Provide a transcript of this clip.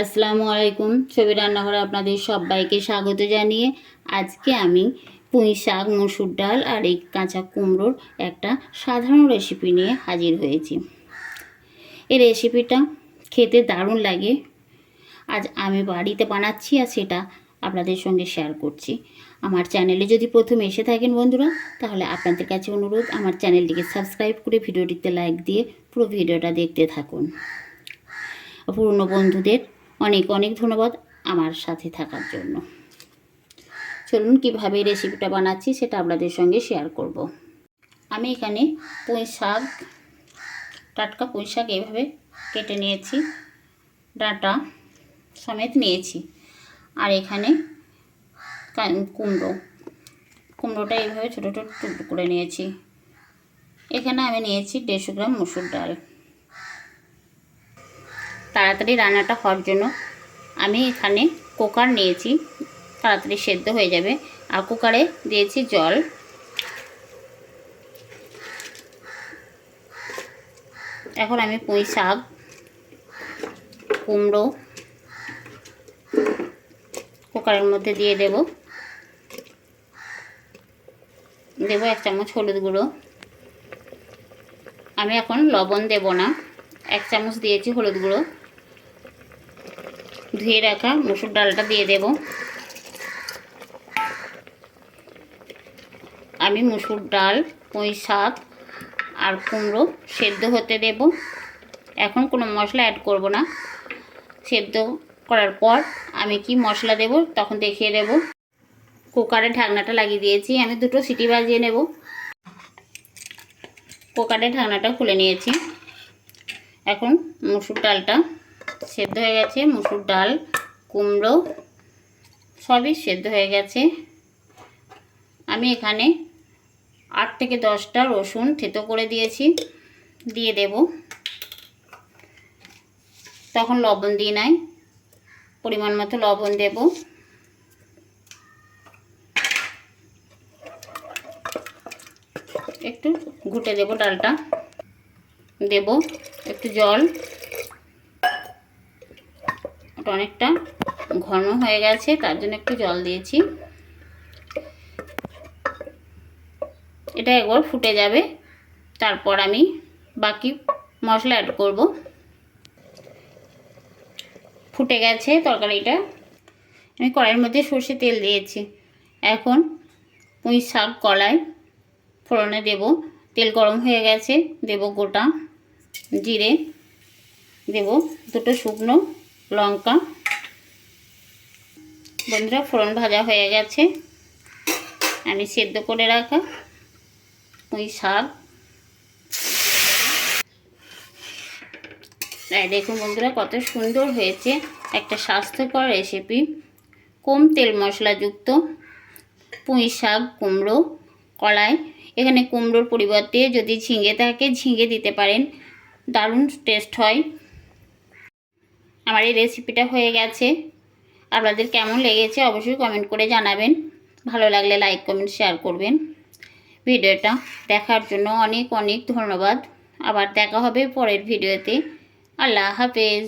আসসালামু আলাইকুম। ছবি রান্নাঘরে আপনাদের সবাইকে স্বাগত জানিয়ে আজকে আমি পুঁই শাক, মসুর ডাল আর এই কাঁচা কুমড়োর একটা সাধারণ রেসিপি নিয়ে হাজির হয়েছি। এই রেসিপিটা খেতে দারুণ লাগে। আজ আমি বাড়িতে বানাচ্ছি আর সেটা আপনাদের সঙ্গে শেয়ার করছি। আমার চ্যানেলে যদি প্রথম এসে থাকেন বন্ধুরা, তাহলে আপনাদের কাছে অনুরোধ আমার চ্যানেলটিকে সাবস্ক্রাইব করে ভিডিওটিতে লাইক দিয়ে পুরো ভিডিওটা দেখতে থাকুন। পুরনো বন্ধুদের অনেক অনেক ধন্যবাদ আমার সাথে থাকার জন্য। চলুন কীভাবে রেসিপিটা বানাচ্ছি সেটা আপনাদের সঙ্গে শেয়ার করব। আমি এখানে পুঁই শাক, টাটকা পুঁই শাক এইভাবে কেটে নিয়েছি, ডাঁটা সমেত নিয়েছি। আর এখানে কুমড়োটা এইভাবে ছোটো ছোটো টুকরো করে নিয়েছি। এখানে আমি নিয়েছি 150 গ্রাম মসুর ডাল। তাড়াতাড়ি রান্নাটা হওয়ার জন্য আমি এখানে কুকার নিয়েছি, তাড়াতাড়ি সেদ্ধ হয়ে যাবে। আর কুকারে দিয়েছি জল। এখন আমি পুঁই শাক, কুমড়ো কুকারের মধ্যে দিয়ে দেব 1 চামচ হলুদ গুঁড়ো। আমি এখন লবণ দেব না, 1 চামচ দিয়েছি হলুদ গুঁড়ো। ধুয়ে রাখা মসুর ডালটা দিয়ে দেব। আমি মসুর ডাল, পুঁই শাক আর কুমড়ো সেদ্ধ হতে দেব। এখন কোনো মশলা অ্যাড করব না। সেদ্ধ করার পর আমি কি মশলা দেব তখন দেখিয়ে দেব। কুকারে ঢাকনাটা লাগিয়ে দিয়েছি, আমি 2 সিটি বাজিয়ে নেব। কুকারের ঢাকনাটা খুলে নিয়েছি। এখন মসুর ডালটা সেদ্ধ হয়ে গেছে, মসুর ডাল, কুমড়ো সবই সেদ্ধ হয়ে গেছে। আমি এখানে 8 থেকে 10টা রসুন থেতো করে দিয়েছি, দিয়ে দেব। তখন লবণ দিয়ে নাই, পরিমাণ মতো লবণ দেব। একটু ঘুটে দেব ডালটা, দেব একটু জল। ওটা অনেকটা ঘন হয়ে গেছে, তার জন্য একটু জল দিয়েছি। এটা একবার ফুটে যাবে, তারপর আমি বাকি মশলা অ্যাড করব। ফুটে গেছে তরকারিটা। আমি কড়াইয়ের মধ্যে সর্ষে তেল দিয়েছি। এখন পুঁই শাক কলাই ফোড়নে দেব। তেল গরম হয়ে গেছে, দেব গোটা জিরে, দেব 2 শুকনো লঙ্কা। বন্ধুরা, ফোড়ন ভাজা হয়ে গেছে। আমি সেদ্ধ করে রাখা পুঁই শাক, দেখুন বন্ধুরা কত সুন্দর হয়েছে। একটা স্বাস্থ্যকর রেসিপি, কম তেল মশলাযুক্ত পুঁই শাক, কুমড়ো কলাই। এখানে কুমড়োর পরিবর্তে যদি ঝিঙে থাকে ঝিঙে দিতে পারেন, দারুণ টেস্ট হয়। আমার এই রেসিপিটা হয়ে গেছে। আপনাদের কেমন লেগেছে অবশ্যই কমেন্ট করে জানাবেন। ভালো লাগলে লাইক, কমেন্ট, শেয়ার করবেন। ভিডিওটা দেখার জন্য অনেক অনেক ধন্যবাদ। আবার দেখা হবে পরের ভিডিওতে। আল্লাহ হাফেজ।